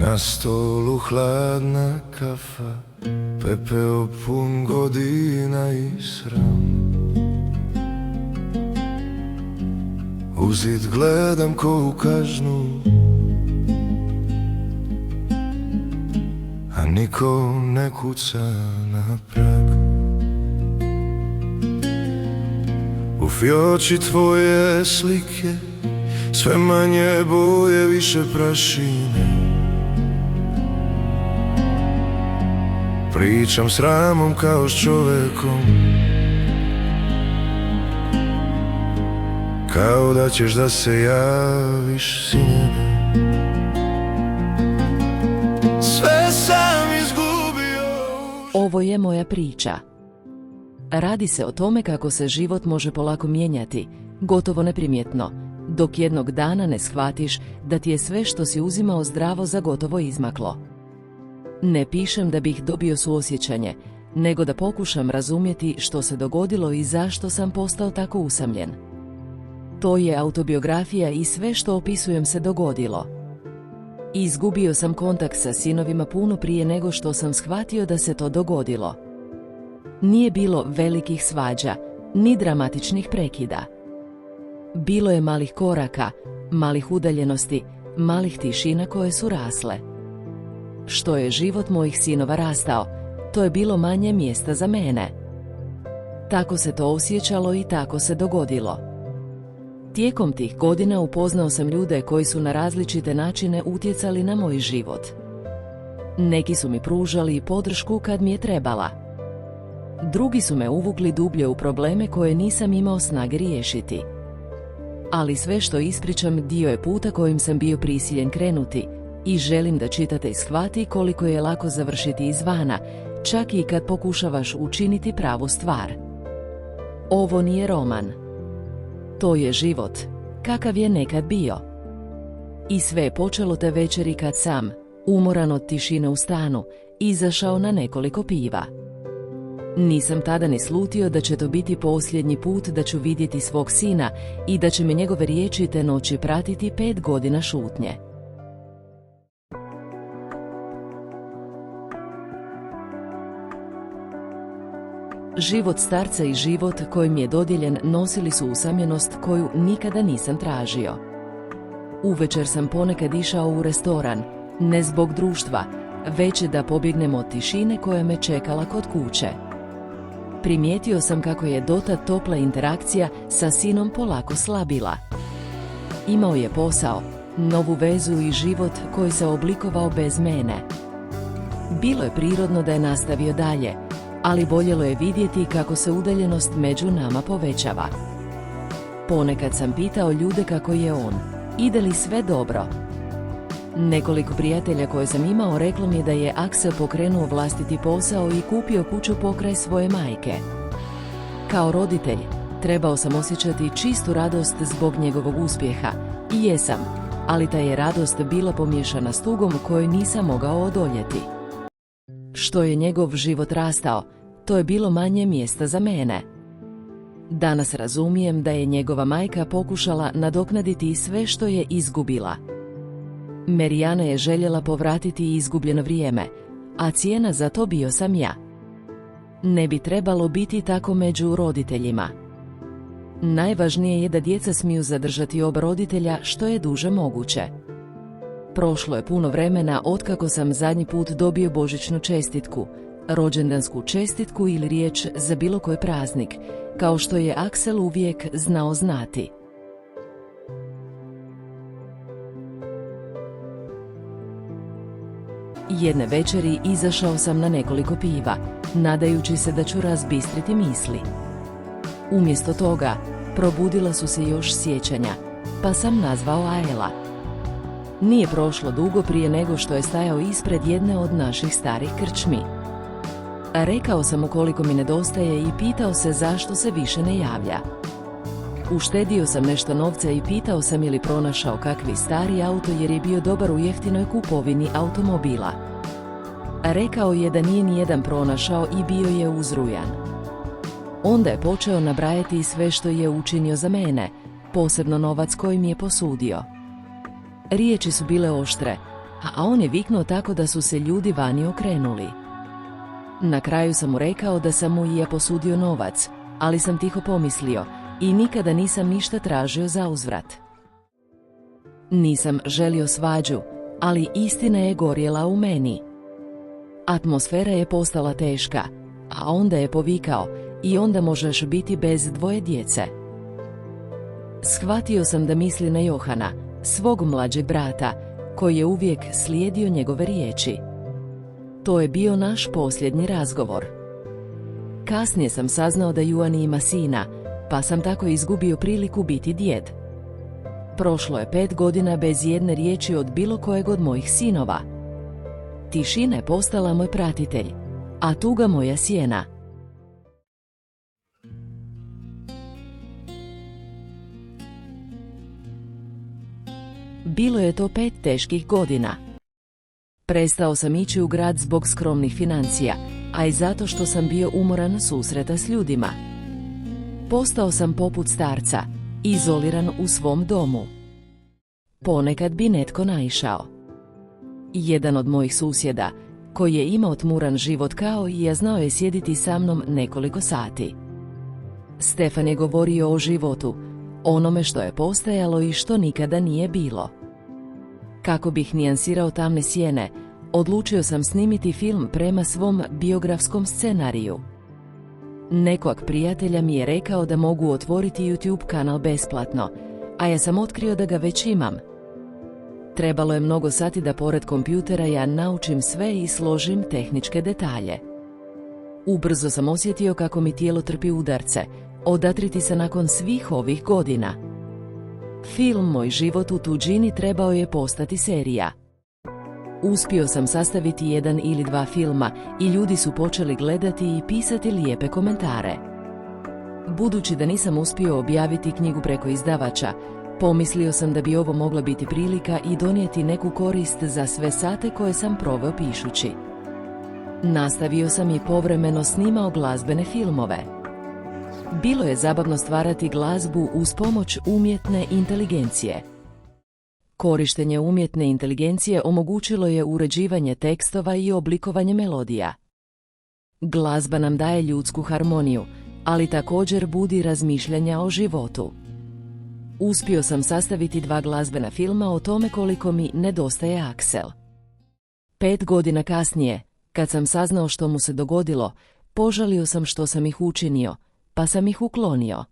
Na stolu hladna kafa, pepeo pun godina i sram. U zid gledam ko u kaznu, a niko ne kuca na prag. U fioči tvoje slike, sve manje boje, više prašine. Pričam s ramom kao s čovekom, kao da ćeš da se javiš sine. Sve sam izgubio. Ovo je moja priča. Radi se o tome kako se život može polako mijenjati, gotovo neprimjetno, dok jednog dana ne shvatiš da ti je sve što si uzimao zdravo za gotovo izmaklo. Ne pišem da bih dobio suosjećanje, nego da pokušam razumjeti što se dogodilo i zašto sam postao tako usamljen. To je autobiografija i sve što opisujem se dogodilo. Izgubio sam kontakt sa sinovima puno prije nego što sam shvatio da se to dogodilo. Nije bilo velikih svađa, ni dramatičnih prekida. Bilo je malih koraka, malih udaljenosti, malih tišina koje su rasle. Što je život mojih sinova rastao, to je bilo manje mjesta za mene. Tako se to osjećalo i tako se dogodilo. Tijekom tih godina upoznao sam ljude koji su na različite načine utjecali na moj život. Neki su mi pružali podršku kad mi je trebala. Drugi su me uvukli dublje u probleme koje nisam imao snage riješiti. Ali sve što ispričam dio je puta kojim sam bio prisiljen krenuti i želim da čitate shvati koliko je lako završiti izvana, čak i kad pokušavaš učiniti pravu stvar. Ovo nije roman. To je život, kakav je nekad bio. I sve je počelo te večeri kad sam, umoran od tišine u stanu, izašao na nekoliko piva. Nisam tada ni slutio da će to biti posljednji put da ću vidjeti svog sina i da će me njegove riječi te noći pratiti 5 godina šutnje. Život starca i život koji mi je dodijeljen nosili su usamljenost koju nikada nisam tražio. Uvečer sam ponekad išao u restoran, ne zbog društva, već da pobjegnem od tišine koja me čekala kod kuće. Primijetio sam kako je dotad topla interakcija sa sinom polako slabila. Imao je posao, novu vezu i život koji se oblikovao bez mene. Bilo je prirodno da je nastavio dalje, ali voljelo je vidjeti kako se udaljenost među nama povećava. Ponekad sam pitao ljude kako je on, ide li sve dobro. Nekoliko prijatelja koje sam imao reklo mi da je Aksel pokrenuo vlastiti posao i kupio kuću pokraj svoje majke. Kao roditelj, trebao sam osjećati čistu radost zbog njegovog uspjeha, i jesam, ali ta je radost bila pomiješana s tugom kojoj nisam mogao odoljeti. Što je njegov život rastao, to je bilo manje mjesta za mene. Danas razumijem da je njegova majka pokušala nadoknaditi sve što je izgubila. Marijana je željela povratiti izgubljeno vrijeme, a cijena za to bio sam ja. Ne bi trebalo biti tako među roditeljima. Najvažnije je da djeca smiju zadržati oba roditelja što je duže moguće. Prošlo je puno vremena otkako sam zadnji put dobio božićnu čestitku, rođendansku čestitku ili riječ za bilo koji praznik, kao što je Aksel uvijek znao znati. Jedne večeri izašao sam na nekoliko piva, nadajući se da ću razbistriti misli. Umjesto toga, probudila su se još sjećanja, pa sam nazvao Aela. Nije prošlo dugo prije nego što je stajao ispred jedne od naših starih krčmi. Rekao sam mu koliko mi nedostaje i pitao se zašto se više ne javlja. Uštedio sam nešto novca i pitao sam je li pronašao kakvi stari auto jer je bio dobar u jeftinoj kupovini automobila. Rekao je da nije nijedan pronašao i bio je uzrujan. Onda je počeo nabrajati sve što je učinio za mene, posebno novac koji mi je posudio. Riječi su bile oštre, a on je viknuo tako da su se ljudi vani okrenuli. Na kraju sam mu rekao da sam mu i ja posudio novac, ali sam tiho pomislio i nikada nisam ništa tražio za uzvrat. Nisam želio svađu, ali istina je gorjela u meni. Atmosfera je postala teška, a onda je povikao: "I onda možeš biti bez dvoje djece." Shvatio sam da misli na Johana, svog mlađeg brata, koji je uvijek slijedio njegove riječi. To je bio naš posljednji razgovor. Kasnije sam saznao da Johan ima sina, pa sam tako izgubio priliku biti djed. Prošlo je 5 godina bez jedne riječi od bilo kojeg od mojih sinova. Tišina je postala moj pratitelj, a tuga moja sjena. Bilo je to 5 teških godina. Prestao sam ići u grad zbog skromnih financija, a i zato što sam bio umoran susreta s ljudima. Postao sam poput starca, izoliran u svom domu. Ponekad bi netko naišao. Jedan od mojih susjeda, koji je imao tmuran život kao i ja, znao je sjediti sa mnom nekoliko sati. Stefan je govorio o životu, onome što je postajalo i što nikada nije bilo. Kako bih nijansirao tamne sjene, odlučio sam snimiti film prema svom biografskom scenariju. Nekog prijatelja mi je rekao da mogu otvoriti YouTube kanal besplatno, a ja sam otkrio da ga već imam. Trebalo je mnogo sati da pored kompjutera ja naučim sve i složim tehničke detalje. Ubrzo sam osjetio kako mi tijelo trpi udarce, odatriti se nakon svih ovih godina. Film Moj život u tuđini trebao je postati serija. Uspio sam sastaviti 1 ili 2 filma i ljudi su počeli gledati i pisati lijepe komentare. Budući da nisam uspio objaviti knjigu preko izdavača, pomislio sam da bi ovo mogla biti prilika i donijeti neku korist za sve sate koje sam proveo pišući. Nastavio sam i povremeno snimao glazbene filmove. Bilo je zabavno stvarati glazbu uz pomoć umjetne inteligencije. Korištenje umjetne inteligencije omogućilo je uređivanje tekstova i oblikovanje melodija. Glazba nam daje ljudsku harmoniju, ali također budi razmišljanja o životu. Uspio sam sastaviti 2 glazbena filma o tome koliko mi nedostaje Aksel. 5 godina kasnije, kad sam saznao što mu se dogodilo, požalio sam što sam ih učinio, pa sam ih uklonio.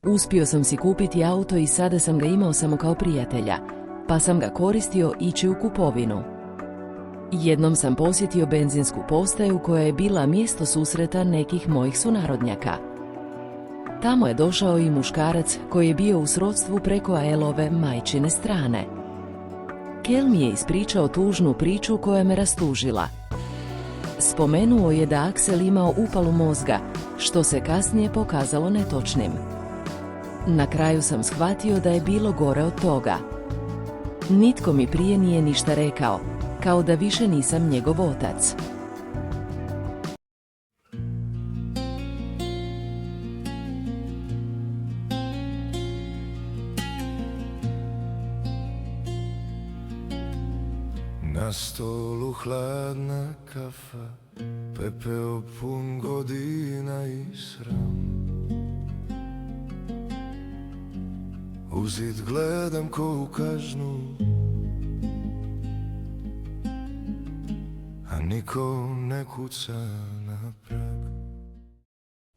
Uspio sam si kupiti auto i sada sam ga imao samo kao prijatelja, pa sam ga koristio ići u kupovinu. Jednom sam posjetio benzinsku postaju koja je bila mjesto susreta nekih mojih sunarodnjaka. Tamo je došao i muškarac koji je bio u srodstvu preko Aelove majčine strane. Kel mi je ispričao tužnu priču koja me rastužila. Spomenuo je da Aksel imao upalu mozga, što se kasnije pokazalo netočnim. Na kraju sam shvatio da je bilo gore od toga. Nitko mi prije nije ništa rekao, kao da više nisam njegov otac. Na stolu hladna kafa, pepeo pun godina i sram. U zid gledam ko u kažnu, a niko ne kuca na prag.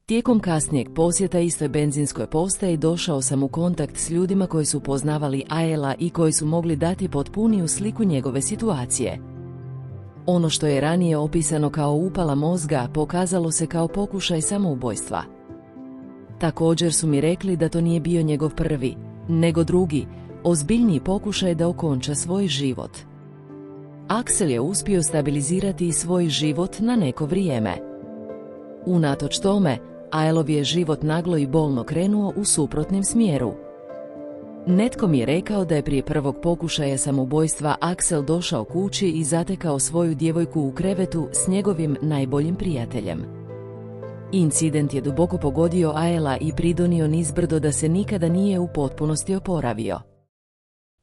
Tijekom kasnijeg posjeta istoj benzinskoj postaji došao sam u kontakt s ljudima koji su poznavali Aela i koji su mogli dati potpuniju sliku njegove situacije. Ono što je ranije opisano kao upala mozga pokazalo se kao pokušaj samoubojstva. Također su mi rekli da to nije bio njegov prvi, nego drugi, ozbiljniji pokušaj da okonča svoj život. Aksel je uspio stabilizirati svoj život na neko vrijeme. Unatoč tome, Aelov je život naglo i bolno krenuo u suprotnim smjeru. Netko mi je rekao da je prije prvog pokušaja samoubojstva Aksel došao kući i zatekao svoju djevojku u krevetu s njegovim najboljim prijateljem. Incident je duboko pogodio Aela i pridonio nizbrdo da se nikada nije u potpunosti oporavio.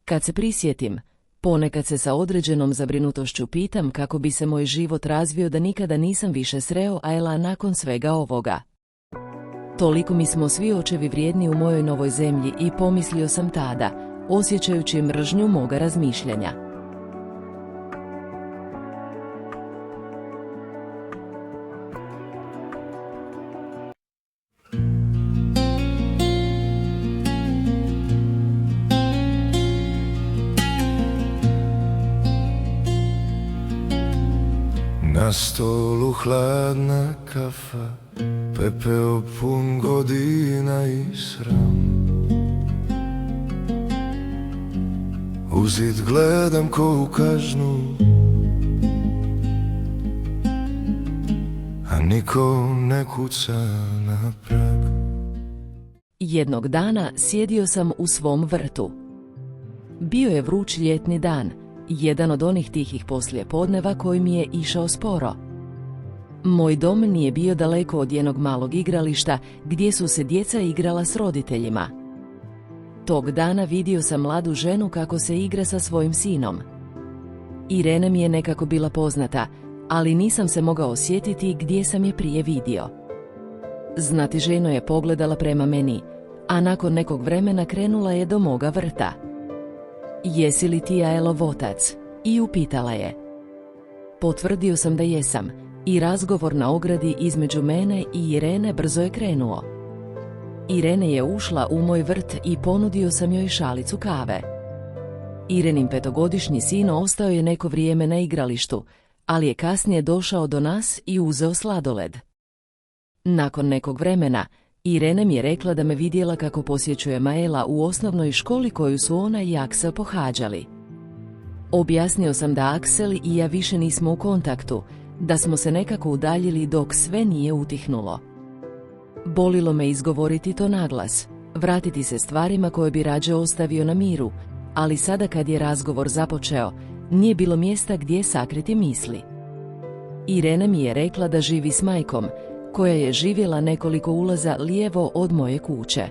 Kad se prisjetim, ponekad se sa određenom zabrinutošću pitam kako bi se moj život razvio da nikada nisam više sreo Aela nakon svega ovoga. Toliko mi smo svi očevi vrijedni u mojoj novoj zemlji i pomislio sam tada, osjećajući mržnju moga razmišljanja. Na stolu hladna kafa, pepeo pun godina i sram. U zid gledam ko u kažnu, a niko ne kuca na prag. Jednog dana sjedio sam u svom vrtu. Bio je vruć ljetni dan, jedan od onih tihih poslijepodneva koji mi je išao sporo. Moj dom nije bio daleko od jednog malog igrališta gdje su se djeca igrala s roditeljima. Tog dana vidio sam mladu ženu kako se igra sa svojim sinom. Irene mi je nekako bila poznata, ali nisam se mogao sjetiti gdje sam je prije vidio. Znatiželjno je pogledala prema meni, a nakon nekog vremena krenula je do moga vrta. Jesi li ti Aelov otac? I upitala je. Potvrdio sam da jesam i razgovor na ogradi između mene i Irene brzo je krenuo. Irene je ušla u moj vrt i ponudio sam joj šalicu kave. Irenin 5-godišnji sin ostao je neko vrijeme na igralištu, ali je kasnije došao do nas i uzeo sladoled. Nakon nekog vremena, Irene mi je rekla da me vidjela kako posjećuje Aela u osnovnoj školi koju su ona i Aksel pohađali. Objasnio sam da Aksel i ja više nismo u kontaktu, da smo se nekako udaljili dok sve nije utihnulo. Bolilo me izgovoriti to naglas, vratiti se stvarima koje bi rađe ostavio na miru, ali sada kad je razgovor započeo, nije bilo mjesta gdje sakriti misli. Irene mi je rekla da živi s majkom, koja je živjela nekoliko ulaza lijevo od moje kuće.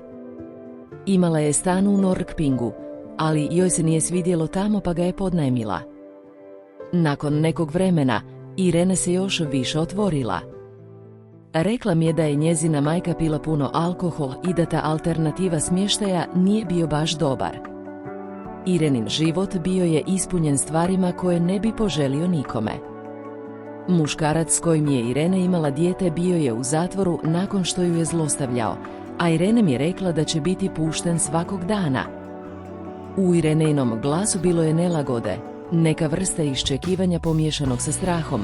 Imala je stan u Norrköpingu, ali joj se nije svidjelo tamo pa ga je podnajmila. Nakon nekog vremena, Irene se još više otvorila. Rekla mi je da je njezina majka pila puno alkohol i da ta alternativa smještaja nije bio baš dobar. Irenin život bio je ispunjen stvarima koje ne bi poželio nikome. Muškarac s kojim je Irene imala dijete bio je u zatvoru nakon što ju je zlostavljao, a Irene mi je rekla da će biti pušten svakog dana. U Ireneinom glasu bilo je nelagode, neka vrsta iščekivanja pomiješanog sa strahom,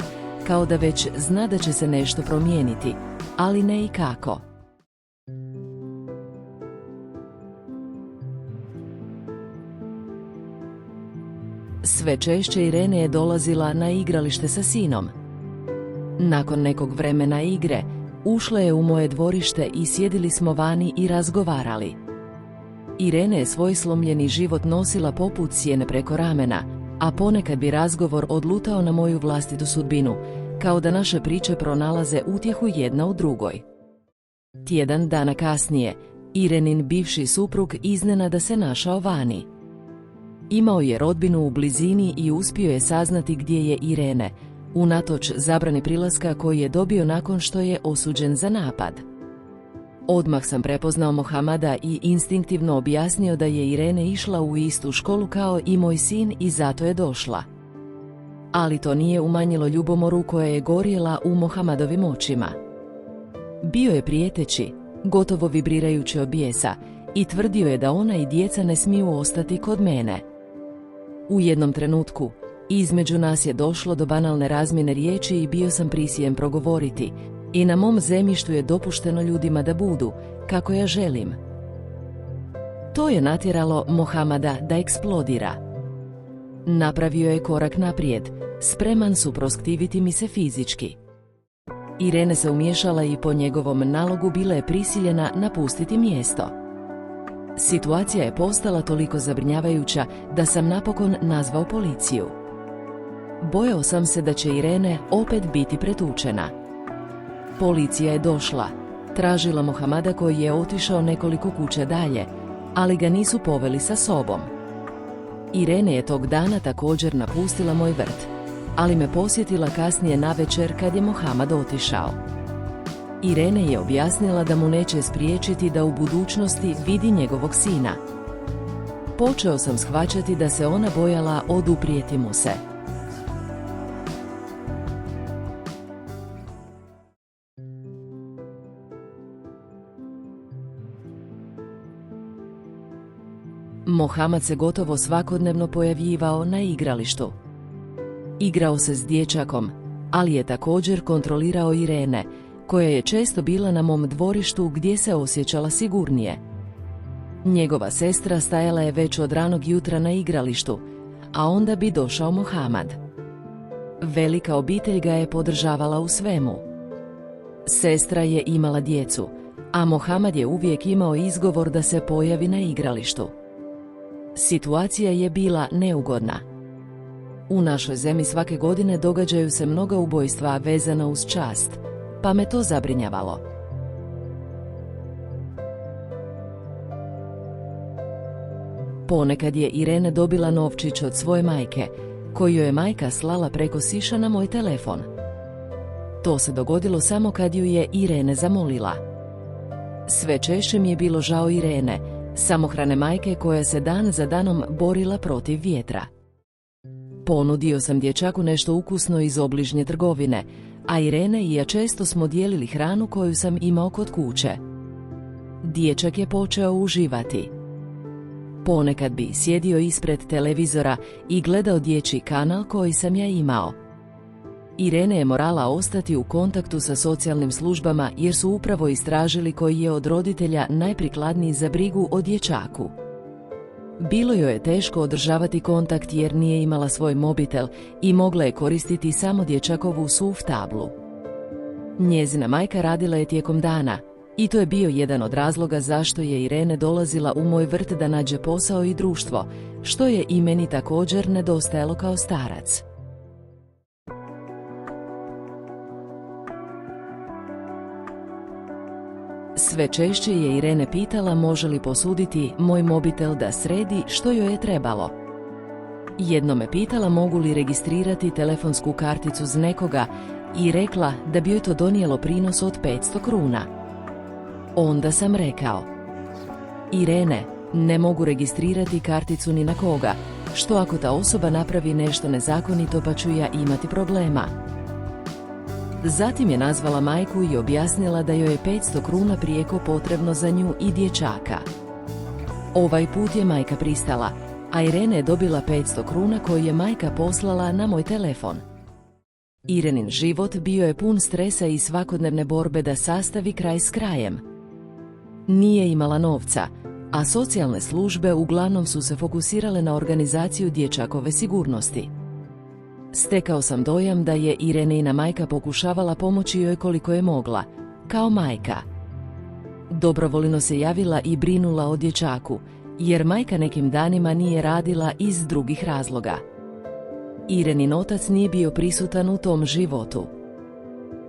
kao da već zna da će se nešto promijeniti, ali ne i kako. Sve češće Irene je dolazila na igralište sa sinom. Nakon nekog vremena igre, ušla je u moje dvorište i sjedili smo vani i razgovarali. Irene je svoj slomljeni život nosila poput sjene preko ramena, a ponekad bi razgovor odlutao na moju vlastitu sudbinu, kao da naše priče pronalaze utjehu jedna u drugoj. Tjedan dana kasnije, Irenin bivši suprug iznenada se našao vani. Imao je rodbinu u blizini i uspio je saznati gdje je Irene, unatoč zabrani prilaska koji je dobio nakon što je osuđen za napad. Odmah sam prepoznao Mohamada i instinktivno objasnio da je Irene išla u istu školu kao i moj sin i zato je došla. Ali to nije umanjilo ljubomoru koja je gorjela u Mohamadovim očima. Bio je prijeteći, gotovo vibrirajući od bijesa, i tvrdio je da ona i djeca ne smiju ostati kod mene. U jednom trenutku, između nas je došlo do banalne razmjene riječi i bio sam prisiljen progovoriti, i na mom zemljištu je dopušteno ljudima da budu, kako ja želim. To je natjeralo Mohamada da eksplodira. Napravio je korak naprijed, spreman suprotstaviti mi se fizički. Irene se umiješala i po njegovom nalogu bila je prisiljena napustiti mjesto. Situacija je postala toliko zabrinjavajuća da sam napokon nazvao policiju. Bojao sam se da će Irene opet biti pretučena. Policija je došla, tražila Mohamada koji je otišao nekoliko kuća dalje, ali ga nisu poveli sa sobom. Irene je tog dana također napustila moj vrt, ali me posjetila kasnije navečer kad je Mohamad otišao. Irene je objasnila da mu neće spriječiti da u budućnosti vidi njegovog sina. Počeo sam shvaćati da se ona bojala oduprijeti mu se. Mohamad se gotovo svakodnevno pojavljivao na igralištu. Igrao se s dječakom, ali je također kontrolirao Irene, koja je često bila na mom dvorištu gdje se osjećala sigurnije. Njegova sestra stajala je već od ranog jutra na igralištu, a onda bi došao Mohamad. Velika obitelj ga je podržavala u svemu. Sestra je imala djecu, a Mohamad je uvijek imao izgovor da se pojavi na igralištu. Situacija je bila neugodna. U našoj zemlji svake godine događaju se mnoga ubojstva vezana uz čast, pa me to zabrinjavalo. Ponekad je Irene dobila novčić od svoje majke, koju je majka slala preko Siša na moj telefon. To se dogodilo samo kad ju je Irene zamolila. Sve češće mi je bilo žao Irene, samohrane majke koja se dan za danom borila protiv vjetra. Ponudio sam dječaku nešto ukusno iz obližnje trgovine, a Irene i ja često smo dijelili hranu koju sam imao kod kuće. Dječak je počeo uživati. Ponekad bi sjedio ispred televizora i gledao dječji kanal koji sam ja imao. Irene je morala ostati u kontaktu sa socijalnim službama jer su upravo istražili koji je od roditelja najprikladniji za brigu o dječaku. Bilo joj je teško održavati kontakt jer nije imala svoj mobitel i mogla je koristiti samo dječakovu SUV tablu. Njezina majka radila je tijekom dana i to je bio jedan od razloga zašto je Irene dolazila u moj vrt da nađe posao i društvo, što je i meni također nedostajalo kao starac. Sve češće je Irene pitala može li posuditi moj mobitel da sredi što joj je trebalo. Jednom me pitala mogu li registrirati telefonsku karticu z nekoga i rekla da bi joj to donijelo prinos od 500 kruna. Onda sam rekao: Irene, ne mogu registrirati karticu ni na koga, što ako ta osoba napravi nešto nezakonito pa ću ja imati problema. Zatim je nazvala majku i objasnila da joj je 500 kruna prijeko potrebno za nju i dječaka. Ovaj put je majka pristala, a Irene je dobila 500 kruna koje je majka poslala na moj telefon. Irenin život bio je pun stresa i svakodnevne borbe da sastavi kraj s krajem. Nije imala novca, a socijalne službe uglavnom su se fokusirale na organizaciju dječakove sigurnosti. Stekao sam dojam da je Irenina majka pokušavala pomoći joj koliko je mogla, kao majka. Dobrovoljno se javila i brinula o dječaku, jer majka nekim danima nije radila iz drugih razloga. Irenin otac nije bio prisutan u tom životu.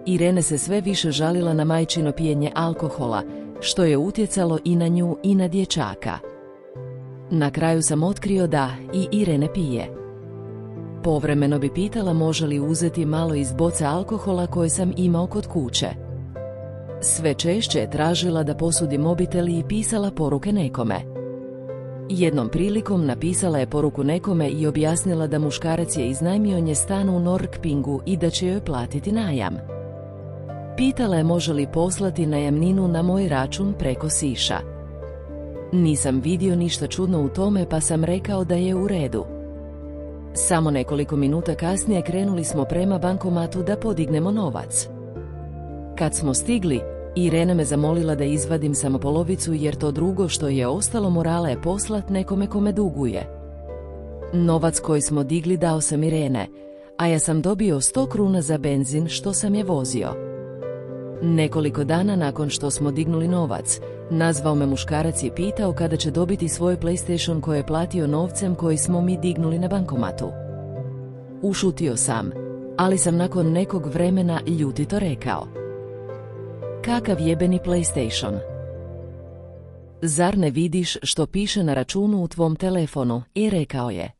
Irene se sve više žalila na majčino pijenje alkohola, što je utjecalo i na nju i na dječaka. Na kraju sam otkrio da i Irene pije. Povremeno bi pitala može li uzeti malo iz boce alkohola koje sam imao kod kuće. Sve češće je tražila da posudi mobitel i pisala poruke nekome. Jednom prilikom napisala je poruku nekome i objasnila da muškarac je iznajmio nje stan u Norrköpingu i da će joj platiti najam. Pitala je može li poslati najamninu na moj račun preko Siša. Nisam vidio ništa čudno u tome pa sam rekao da je u redu. Samo nekoliko minuta kasnije krenuli smo prema bankomatu da podignemo novac. Kad smo stigli, Irena me zamolila da izvadim samo polovicu jer to drugo što je ostalo morala je poslat nekome kome duguje. Novac koji smo digli dao sam Irene, a ja sam dobio 100 kruna za benzin što sam je vozio. Nekoliko dana nakon što smo dignuli novac, Nazvao me muškarac i pitao kada će dobiti svoj PlayStation koji je platio novcem koji smo mi dignuli na bankomatu. Ušutio sam, ali sam nakon nekog vremena ljutito rekao: kakav jebeni PlayStation? Zar ne vidiš što piše na računu u tvom telefonu? I rekao je.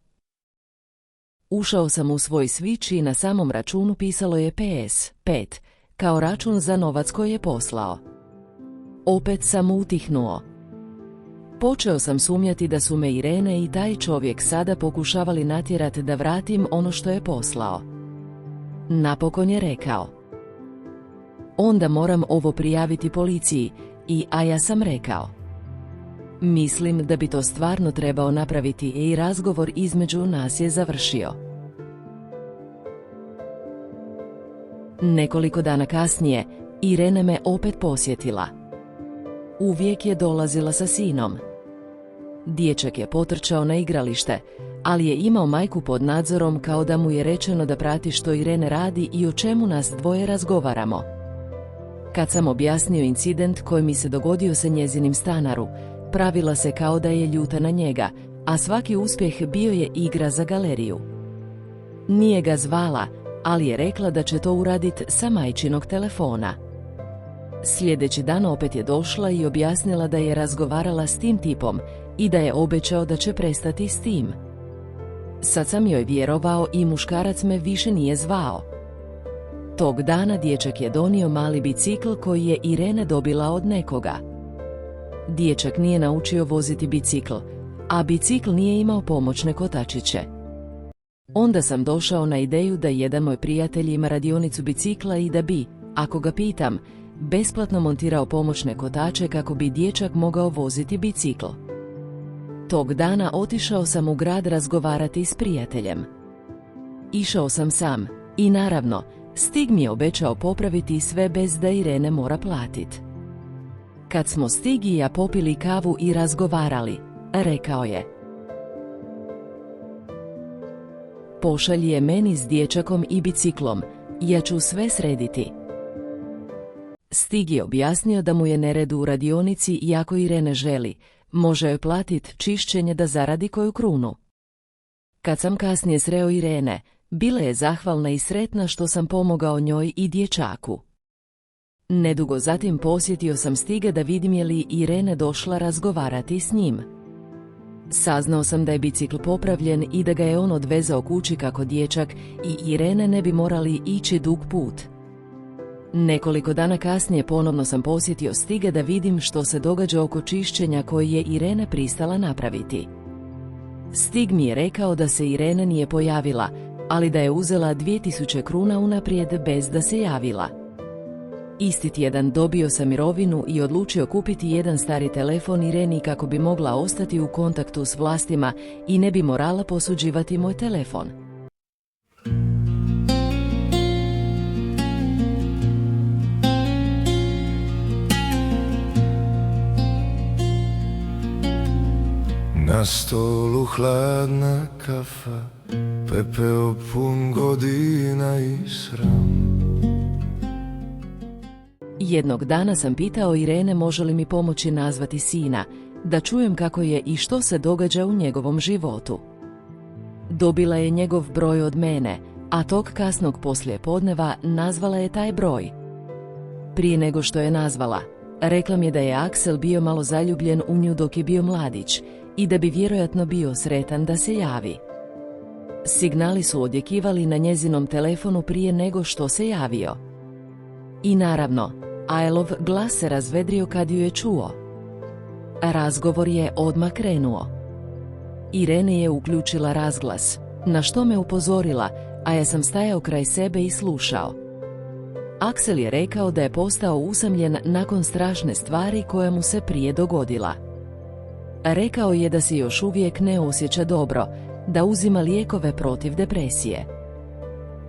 Ušao sam u svoj Switch i na samom računu pisalo je PS5, kao račun za novac koji je poslao. Opet sam utihnuo. Počeo sam sumnjati da su me Irene i taj čovjek sada pokušavali natjerati da vratim ono što je poslao. Napokon je rekao: onda moram ovo prijaviti policiji, a ja sam rekao: mislim da bi to stvarno trebao napraviti i razgovor između nas je završio. Nekoliko dana kasnije, Irene me opet posjetila. Uvijek je dolazila sa sinom. Dječak je potrčao na igralište, ali je imao majku pod nadzorom kao da mu je rečeno da prati što Irene radi i o čemu nas dvoje razgovaramo. Kad sam objasnio incident koji mi se dogodio sa njezinim stanaru, pravila se kao da je ljuta na njega, a svaki uspjeh bio je igra za galeriju. Nije ga zvala, ali je rekla da će to uraditi sa majčinog telefona. Sljedeći dan opet je došla i objasnila da je razgovarala s tim tipom i da je obećao da će prestati s tim. Sad sam joj vjerovao i muškarac me više nije zvao. Tog dana dječak je donio mali bicikl koji je Irene dobila od nekoga. Dječak nije naučio voziti bicikl, a bicikl nije imao pomoćne kotačiće. Onda sam došao na ideju da jedan moj prijatelj ima radionicu bicikla i da bi, ako ga pitam, besplatno montirao pomoćne kotače kako bi dječak mogao voziti bicikl. Tog dana otišao sam u grad razgovarati s prijateljem. Išao sam sam i naravno, Stig mi je obećao popraviti sve bez da Irene mora platit. Kad smo Stig i ja popili kavu i razgovarali, rekao je: pošalji je meni s dječakom i biciklom, ja ću sve srediti. Stig je objasnio da mu je nered u radionici i ako Irene želi, može joj platit čišćenje da zaradi koju krunu. Kad sam kasnije sreo Irene, bila je zahvalna i sretna što sam pomogao njoj i dječaku. Nedugo zatim posjetio sam Stiga da vidim je li Irene došla razgovarati s njim. Saznao sam da je bicikl popravljen i da ga je on odvezao kući kako dječak i Irene ne bi morali ići dug put. Nekoliko dana kasnije ponovno sam posjetio Stiga da vidim što se događa oko čišćenja koji je Irene pristala napraviti. Stig mi je rekao da se Irene nije pojavila, ali da je uzela 2000 kruna unaprijed bez da se javila. Isti tjedan dobio sam mirovinu i odlučio kupiti jedan stari telefon Ireni kako bi mogla ostati u kontaktu s vlastima i ne bi morala posuđivati moj telefon. Na stolu hladna kafa, pepeo pun godina i sram. Jednog dana sam pitao Irene može li mi pomoći nazvati sina, da čujem kako je i što se događa u njegovom životu. Dobila je njegov broj od mene, a tog kasnog poslijepodneva nazvala je taj broj. Prije nego što je nazvala, rekla mi je da je Aksel bio malo zaljubljen u nju dok je bio mladić i da bi vjerojatno bio sretan da se javi. Signali su odjekivali na njezinom telefonu prije nego što se javio. I naravno, Ajlov glas se razvedrio kad ju je čuo. Razgovor je odmah krenuo. Irene je uključila razglas, na što me upozorila, a ja sam stajao kraj sebe i slušao. Aksel je rekao da je postao usamljen nakon strašne stvari koja mu se prije dogodila. Rekao je da se još uvijek ne osjeća dobro, da uzima lijekove protiv depresije.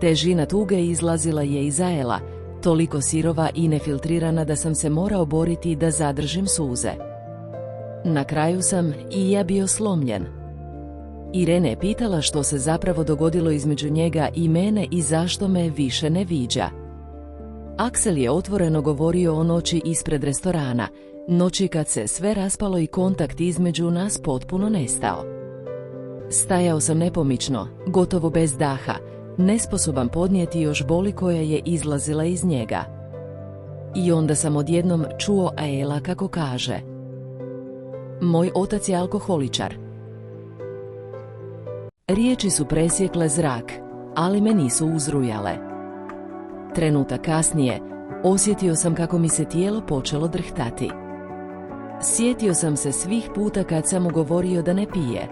Težina tuge izlazila je iz Ajla, toliko sirova i nefiltrirana da sam se morao boriti da zadržim suze. Na kraju sam i ja bio slomljen. Irene je pitala što se zapravo dogodilo između njega i mene i zašto me više ne viđa. Aksel je otvoreno govorio o noći ispred restorana, Noći kad se sve raspalo i kontakt između nas potpuno nestao. Stajao sam nepomično, gotovo bez daha, nesposoban podnijeti još boli koja je izlazila iz njega. I onda sam odjednom čuo Aela kako kaže: "Moj otac je alkoholičar." Riječi su presjekle zrak, ali me nisu uzrujale. Trenutak kasnije osjetio sam kako mi se tijelo počelo drhtati. Sjetio sam se svih puta kad sam mu govorio da ne pije.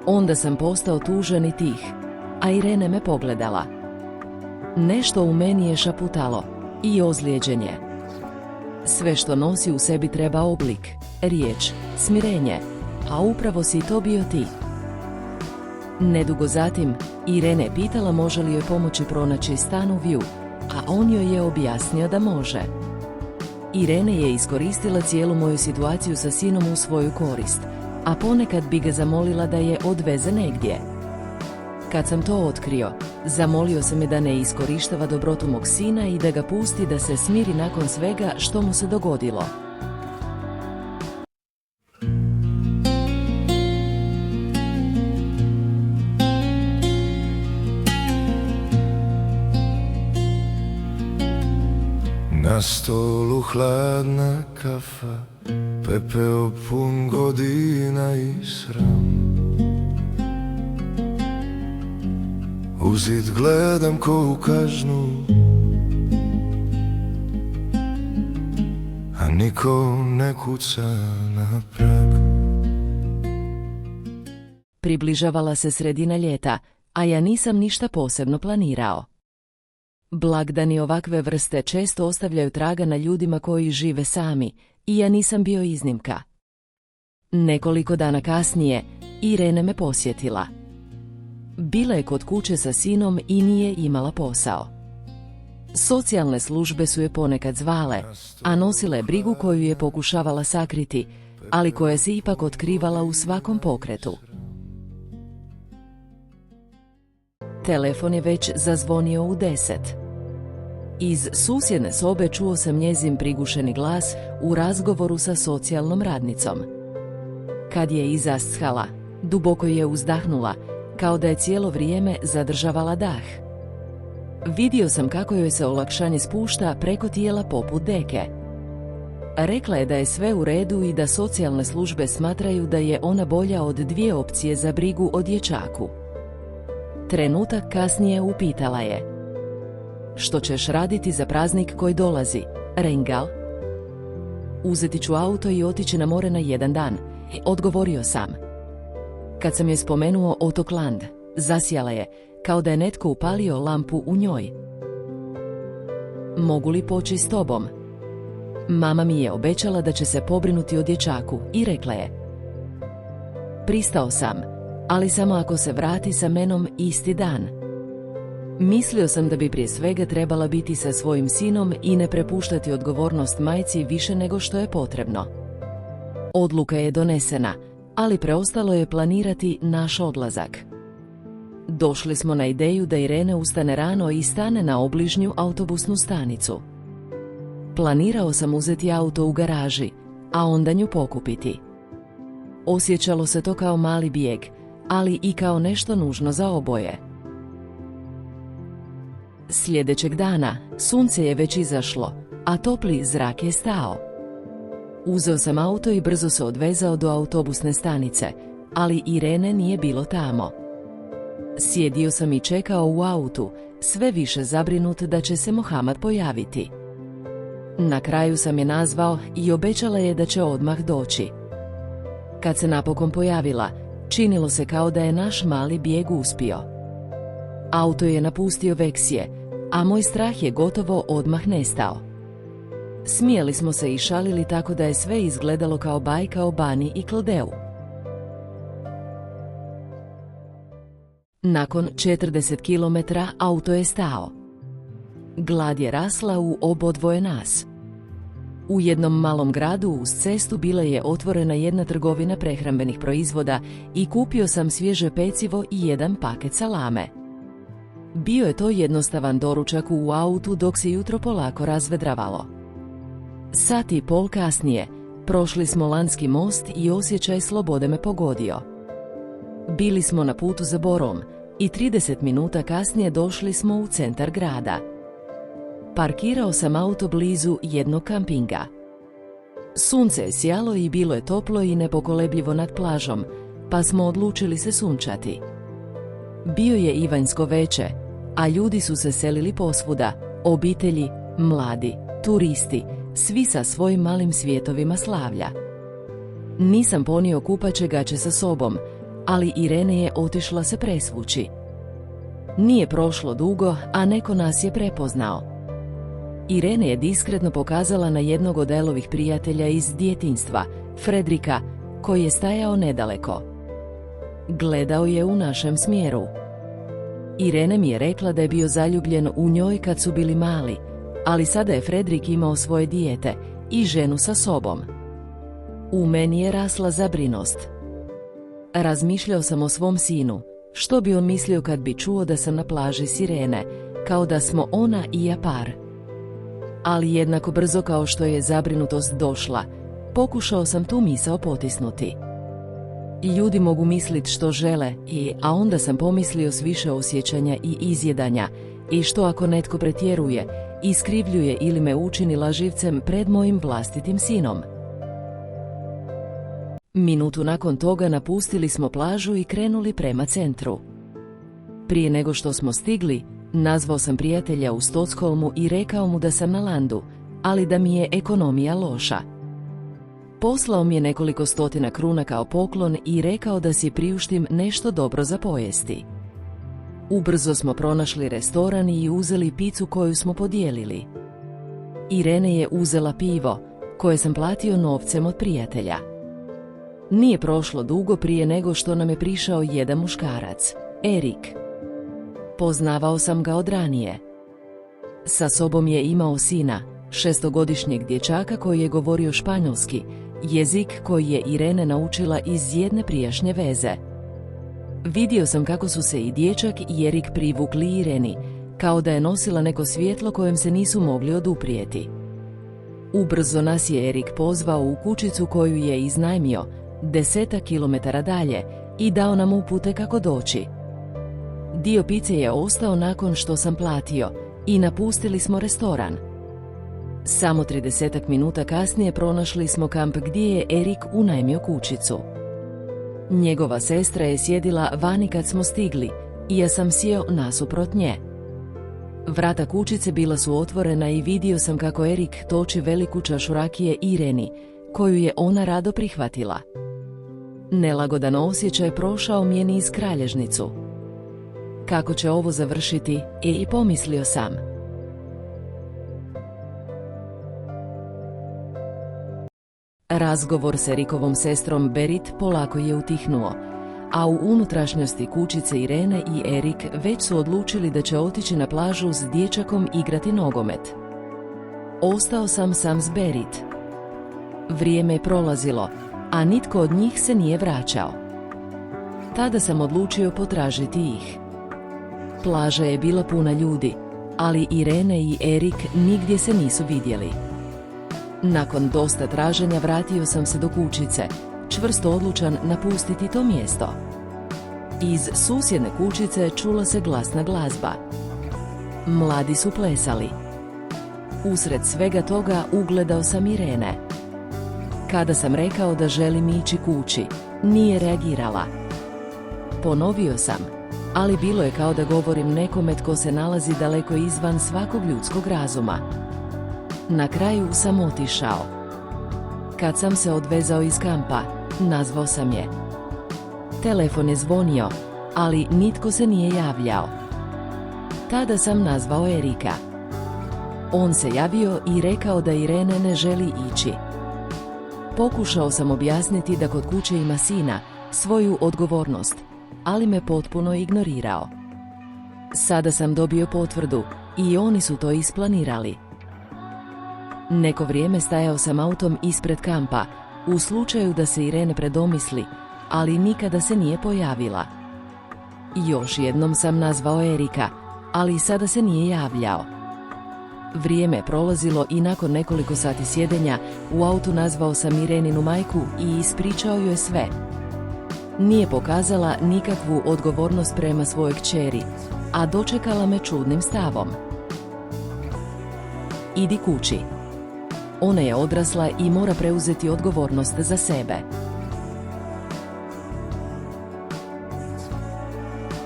Onda sam postao tužan i tih, a Irene me pogledala. Nešto u meni je šaputalo i ozlijeđen je. Sve što nosi u sebi treba oblik, riječ, smirenje, a upravo si to bio ti. Nedugo zatim, Irene je pitala može li joj pomoći pronaći stan u View, a on joj je objasnio da može. Irene je iskoristila cijelu moju situaciju sa sinom u svoju korist, a ponekad bi ga zamolila da je odveze negdje. Kad sam to otkrio, zamolio sam je da ne iskorištava dobrotu mog sina i da ga pusti da se smiri nakon svega što mu se dogodilo. Na stolu hladna kafa, pepeo pun godina i sram. U zid gledam ko u kažnu, a niko ne kuca na prag. Približavala se sredina ljeta, a ja nisam ništa posebno planirao. Blagdani ovakve vrste često ostavljaju traga na ljudima koji žive sami, i ja nisam bio iznimka. Nekoliko dana kasnije, Irene me posjetila. Bila je kod kuće sa sinom i nije imala posao. Socijalne službe su je ponekad zvale, a nosila je brigu koju je pokušavala sakriti, ali koja se ipak otkrivala u svakom pokretu. Telefon je već zazvonio u 10. Iz susjedne sobe čuo sam njezin prigušeni glas u razgovoru sa socijalnom radnicom. Kad je izashala, duboko je uzdahnula, kao da je cijelo vrijeme zadržavala dah. Vidio sam kako joj se olakšanje spušta preko tijela poput deke. Rekla je da je sve u redu i da socijalne službe smatraju da je ona bolja od 2 opcije za brigu o dječaku. Trenutak kasnije upitala je: "Što ćeš raditi za praznik koji dolazi, Rengal?" "Uzeti ću auto i otići na more na 1 dan", odgovorio sam. Kad sam joj spomenuo otok Land, zasjala je, kao da je netko upalio lampu u njoj. "Mogu li poći s tobom?" Mama mi je obećala da će se pobrinuti o dječaku i rekla je. Pristao sam, ali samo ako se vrati sa menom isti dan. Mislio sam da bi prije svega trebala biti sa svojim sinom i ne prepuštati odgovornost majci više nego što je potrebno. Odluka je donesena, ali preostalo je planirati naš odlazak. Došli smo na ideju da Irene ustane rano i stane na obližnju autobusnu stanicu. Planirao sam uzeti auto u garaži, a onda nju pokupiti. Osjećalo se to kao mali bijeg, ali i kao nešto nužno za oboje. Sljedećeg dana sunce je već izašlo, a topli zrak je stao. Uzeo sam auto i brzo se odvezao do autobusne stanice, ali Irene nije bilo tamo. Sjedio sam i čekao u autu, sve više zabrinut da će se Mohamad pojaviti. Na kraju sam je nazvao i obećala je da će odmah doći. Kad se napokon pojavila, činilo se kao da je naš mali bijeg uspio. Auto je napustio Veksije, a moj strah je gotovo odmah nestao. Smijali smo se i šalili tako da je sve izgledalo kao bajka o Bani i Klodeu. Nakon 40 km auto je stao. Glad je rasla u obodvoje nas. U jednom malom gradu uz cestu bila je otvorena jedna trgovina prehrambenih proizvoda i kupio sam svježe pecivo i 1 paket salame. Bio je to jednostavan doručak u autu dok se jutro polako razvedravalo. Sat i pol kasnije prošli smo Lanski most i osjećaj slobode me pogodio. Bili smo na putu za Borom i 30 minuta kasnije došli smo u centar grada. Parkirao sam auto blizu jednog kampinga. Sunce je sjalo i bilo je toplo i nepokolebljivo nad plažom, pa smo odlučili se sunčati. Bio je Ivanjsko veče, a ljudi su se selili posvuda, obitelji, mladi, turisti, svi sa svojim malim svijetovima slavlja. Nisam ponio kupaće gaće sa sobom, ali Irene je otišla se presvući. Nije prošlo dugo, a neko nas je prepoznao. Irene je diskretno pokazala na jednog od Elovih prijatelja iz djetinjstva, Fredrika, koji je stajao nedaleko. Gledao je u našem smjeru. Irene mi je rekla da je bio zaljubljen u njoj kad su bili mali, ali sada je Fredrik imao svoje dijete i ženu sa sobom. U meni je rasla zabrinost. Razmišljao sam o svom sinu, što bi on mislio kad bi čuo da sam na plaži s Irene, kao da smo ona i ja par. Ali jednako brzo kao što je zabrinutost došla, pokušao sam tu misao potisnuti. Ljudi mogu mislit što žele, a onda sam pomislio s više osjećanja i izjedanja, i što ako netko pretjeruje, iskrivljuje ili me učini laživcem pred mojim vlastitim sinom. Minutu nakon toga napustili smo plažu i krenuli prema centru. Prije nego što smo stigli, nazvao sam prijatelja u Stockholmu i rekao mu da sam na landu, ali da mi je ekonomija loša. Poslao mi je nekoliko stotina kruna kao poklon i rekao da si priuštim nešto dobro za pojesti. Ubrzo smo pronašli restoran i uzeli picu koju smo podijelili. Irene je uzela pivo, koje sam platio novcem od prijatelja. Nije prošlo dugo prije nego što nam je prišao jedan muškarac, Erik. Poznavao sam ga od ranije. Sa sobom je imao sina, 6-godišnjeg dječaka koji je govorio španjolski, jezik koji je Irene naučila iz jedne prijašnje veze. Vidio sam kako su se i dječak i Erik privukli Ireni, kao da je nosila neko svjetlo kojem se nisu mogli oduprijeti. Ubrzo nas je Erik pozvao u kućicu koju je iznajmio, 10 kilometara dalje, i dao nam upute kako doći. Dio pice je ostao nakon što sam platio i napustili smo restoran. Samo 30 minuta kasnije pronašli smo kamp gdje je Erik unajmio kućicu. Njegova sestra je sjedila vani kad smo stigli i ja sam sjeo nasuprot nje. Vrata kućice bila su otvorena i vidio sam kako Erik toči veliku čašu rakije Ireni, koju je ona rado prihvatila. Nelagodan osjećaj prošao mi je niz kralježnicu. Kako će ovo završiti, i pomislio sam. Razgovor s Erikovom sestrom Berit polako je utihnuo, a u unutrašnjosti kućice Irene i Erik već su odlučili da će otići na plažu s dječakom igrati nogomet. Ostao sam sam s Berit. Vrijeme je prolazilo, a nitko od njih se nije vraćao. Tada sam odlučio potražiti ih. Plaža je bila puna ljudi, ali Irene i Erik nigdje se nisu vidjeli. Nakon dosta traženja vratio sam se do kućice, čvrsto odlučan napustiti to mjesto. Iz susjedne kućice čula se glasna glazba. Mladi su plesali. Usred svega toga ugledao sam Irene. Kada sam rekao da želim ići kući, nije reagirala. Ponovio sam, ali bilo je kao da govorim nekome tko se nalazi daleko izvan svakog ljudskog razuma. Na kraju sam otišao. Kad sam se odvezao iz kampa, nazvao sam je. Telefon je zvonio, ali nitko se nije javljao. Tada sam nazvao Erika. On se javio i rekao da Irene ne želi ići. Pokušao sam objasniti da kod kuće ima sina, svoju odgovornost, ali me potpuno ignorirao. Sada sam dobio potvrdu i oni su to isplanirali. Neko vrijeme stajao sam autom ispred kampa, u slučaju da se Irene predomisli, ali nikada se nije pojavila. Još jednom sam nazvao Erika, ali sada se nije javljao. Vrijeme je prolazilo i nakon nekoliko sati sjedenja u autu nazvao sam Ireninu majku i ispričao joj sve. Nije pokazala nikakvu odgovornost prema svojoj kćeri, a dočekala me čudnim stavom. Idi kući. Ona je odrasla i mora preuzeti odgovornost za sebe.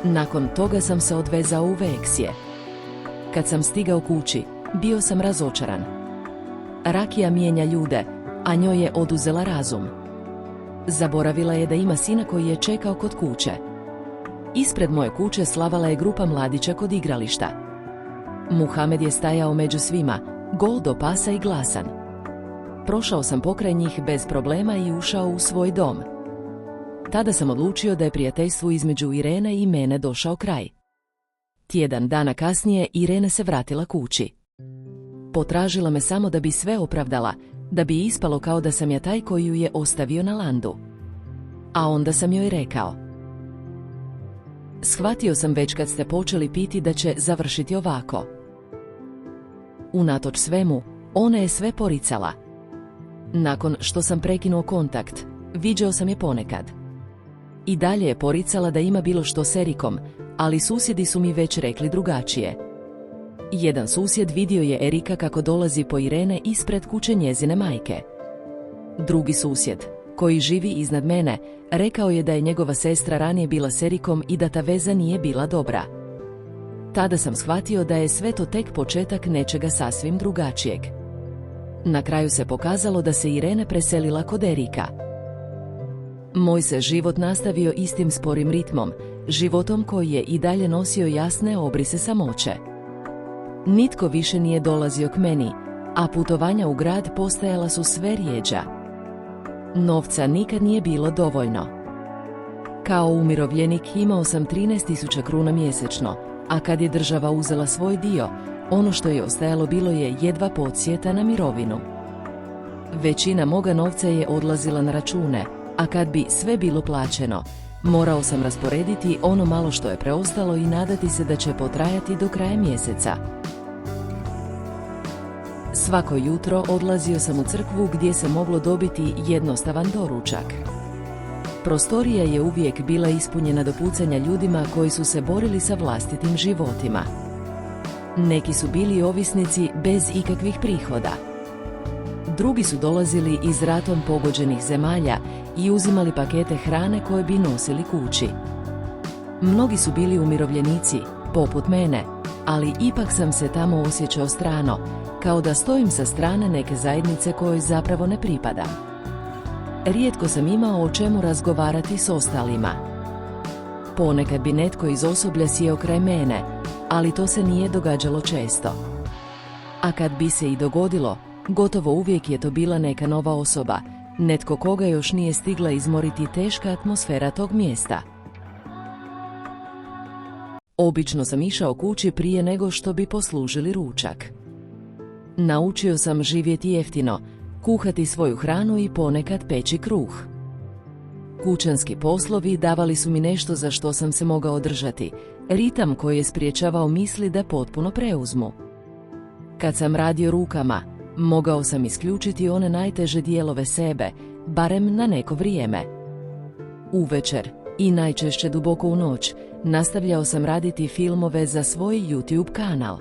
Nakon toga sam se odvezao u Veksje. Kad sam stigao kući, bio sam razočaran. Rakija mijenja ljude, a njoj je oduzela razum. Zaboravila je da ima sina koji je čekao kod kuće. Ispred moje kuće slavala je grupa mladića kod igrališta. Muhamed je stajao među svima, gol do pasa i glasan. Prošao sam pokraj njih bez problema i ušao u svoj dom. Tada sam odlučio da je prijateljstvu između Irene i mene došao kraj. Tjedan dana kasnije Irene se vratila kući. Potražila me samo da bi sve opravdala, da bi ispalo kao da sam ja taj koji ju je ostavio na landu. A onda sam joj rekao: shvatio sam već kad ste počeli piti da će završiti ovako. Unatoč svemu, ona je sve poricala. Nakon što sam prekinuo kontakt, viđao sam je ponekad. I dalje je poricala da ima bilo što s Erikom, ali susjedi su mi već rekli drugačije. Jedan susjed vidio je Erika kako dolazi po Irene ispred kuće njezine majke. Drugi susjed, koji živi iznad mene, rekao je da je njegova sestra ranije bila s Erikom i da ta veza nije bila dobra. Tada sam shvatio da je sve to tek početak nečega sasvim drugačijeg. Na kraju se pokazalo da se Irene preselila kod Erika. Moj se život nastavio istim sporim ritmom, životom koji je i dalje nosio jasne obrise samoće. Nitko više nije dolazio k meni, a putovanja u grad postajala su sve rjeđa. Novca nikad nije bilo dovoljno. Kao umirovljenik imao sam 13.000 kruna mjesečno, a kad je država uzela svoj dio, ono što je ostajalo bilo je jedva podsjeta na mirovinu. Većina moga novca je odlazila na račune, a kad bi sve bilo plaćeno, morao sam rasporediti ono malo što je preostalo i nadati se da će potrajati do kraja mjeseca. Svako jutro odlazio sam u crkvu gdje se moglo dobiti jednostavan doručak. Prostorija je uvijek bila ispunjena do pucanja ljudima koji su se borili sa vlastitim životima. Neki su bili ovisnici bez ikakvih prihoda. Drugi su dolazili iz ratom pogođenih zemalja i uzimali pakete hrane koje bi nosili kući. Mnogi su bili umirovljenici, poput mene, ali ipak sam se tamo osjećao strano, kao da stojim sa strane neke zajednice kojoj zapravo ne pripadam. Rijetko sam imao o čemu razgovarati s ostalima. Ponekad bi netko iz osoblja sjeo kraj mene, ali to se nije događalo često. A kad bi se i dogodilo, gotovo uvijek je to bila neka nova osoba, netko koga još nije stigla izmoriti teška atmosfera tog mjesta. Obično sam išao kući prije nego što bi poslužili ručak. Naučio sam živjeti jeftino, kuhati svoju hranu i ponekad peći kruh. Kućanski poslovi davali su mi nešto za što sam se mogao držati, ritam koji je spriječavao misli da potpuno preuzmu. Kad sam radio rukama, mogao sam isključiti one najteže dijelove sebe, barem na neko vrijeme. Uvečer, i najčešće duboko u noć, nastavljao sam raditi filmove za svoj YouTube kanal.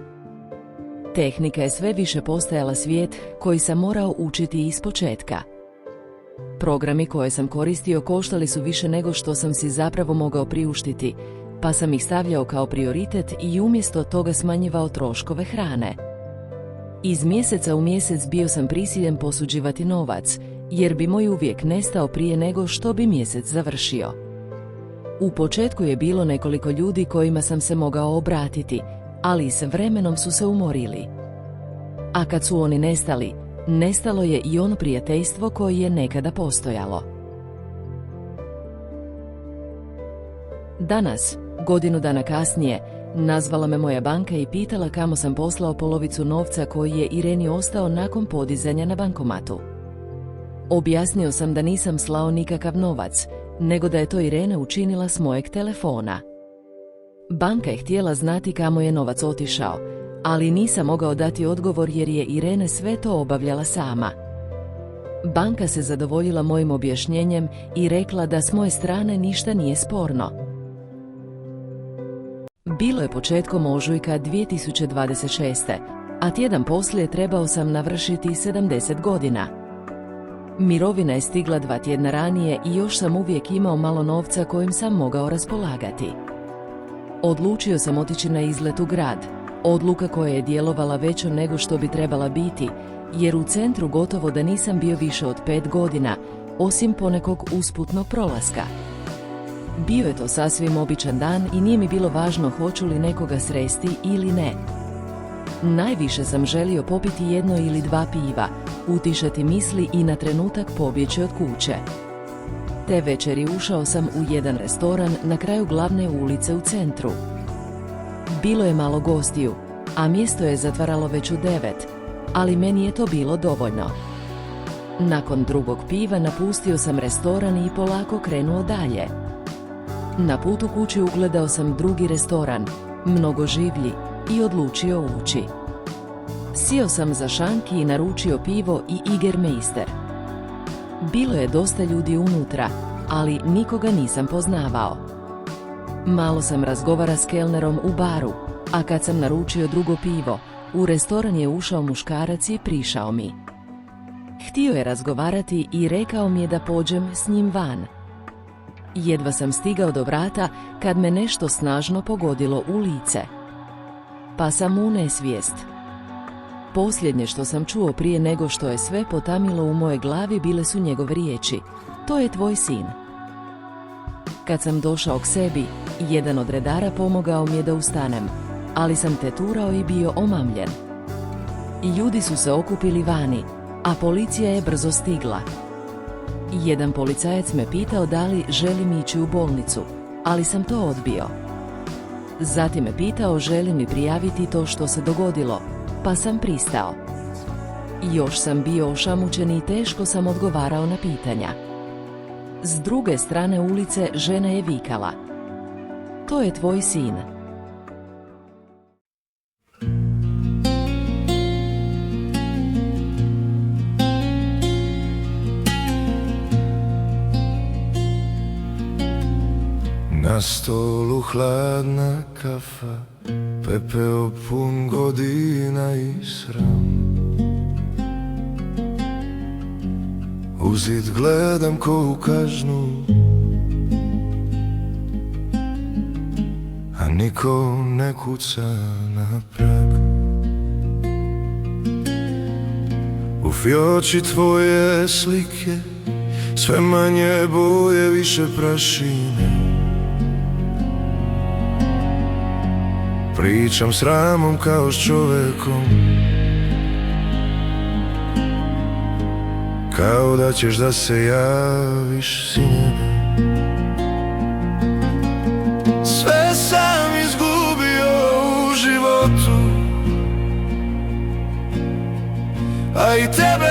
Tehnika je sve više postajala svijet koji sam morao učiti ispočetka. Programi koje sam koristio koštali su više nego što sam si zapravo mogao priuštiti, pa sam ih stavljao kao prioritet i umjesto toga smanjivao troškove hrane. Iz mjeseca u mjesec bio sam prisiljen posuđivati novac, jer bi moj uvijek nestao prije nego što bi mjesec završio. U početku je bilo nekoliko ljudi kojima sam se mogao obratiti, ali s vremenom su se umorili. A kad su oni nestali, nestalo je i ono prijateljstvo koje je nekada postojalo. Danas, godinu dana kasnije, nazvala me moja banka i pitala kamo sam poslao polovicu novca koji je Ireni ostao nakon podizanja na bankomatu. Objasnio sam da nisam slao nikakav novac, nego da je to Irene učinila s mojeg telefona. Banka je htjela znati kamo je novac otišao, ali nisam mogao dati odgovor jer je Irene sve to obavljala sama. Banka se zadovoljila mojim objašnjenjem i rekla da s moje strane ništa nije sporno. Bilo je početkom ožujka 2026. a tjedan poslije trebao sam navršiti 70 godina. Mirovina je stigla 2 tjedna ranije i još sam uvijek imao malo novca kojim sam mogao raspolagati. Odlučio sam otići na izlet u grad, odluka koja je djelovala većo nego što bi trebala biti, jer u centru gotovo da nisam bio više od 5 godina, osim ponekog usputnog prolaska. Bio je to sasvim običan dan i nije mi bilo važno hoću li nekoga sresti ili ne. Najviše sam želio popiti 1 ili 2 piva, utišati misli i na trenutak pobjeći od kuće. Te večeri ušao sam u jedan restoran na kraju glavne ulice u centru. Bilo je malo gostiju, a mjesto je zatvaralo već u 9, ali meni je to bilo dovoljno. Nakon drugog piva napustio sam restoran i polako krenuo dalje. Na putu kući ugledao sam drugi restoran, mnogo življi, i odlučio ući. Sjeo sam za šanki i naručio pivo i Jägermeister. Bilo je dosta ljudi unutra, ali nikoga nisam poznavao. Malo sam razgovara s kelnerom u baru, a kad sam naručio drugo pivo, u restoran je ušao muškarac i prišao mi. Htio je razgovarati i rekao mi je da pođem s njim van. Jedva sam stigao do vrata kad me nešto snažno pogodilo u lice. Pa sam u nesvijest. Posljednje što sam čuo prije nego što je sve potamilo u moje glavi bile su njegove riječi: to je tvoj sin. Kad sam došao k sebi, jedan od redara pomogao mi je da ustanem, ali sam teturao i bio omamljen. Ljudi su se okupili vani, a policija je brzo stigla. Jedan policajac me pitao da li želim ići u bolnicu, ali sam to odbio. Zatim me pitao želim li prijaviti to što se dogodilo, pa sam pristao. Još sam bio ošamućen i teško sam odgovarao na pitanja. S druge strane ulice žena je vikala: to je tvoj sin. Na stolu hladna kafa, pepeo pun godina i sram. U zid gledam ko u kaznu, a niko ne kuca na prag. U fioči tvoje slike, sve manje boje, više prašine. Pričam s ramom kao s čovekom, kao da ćeš da se javiš, sine. Sve sam izgubio u životu, a i tebe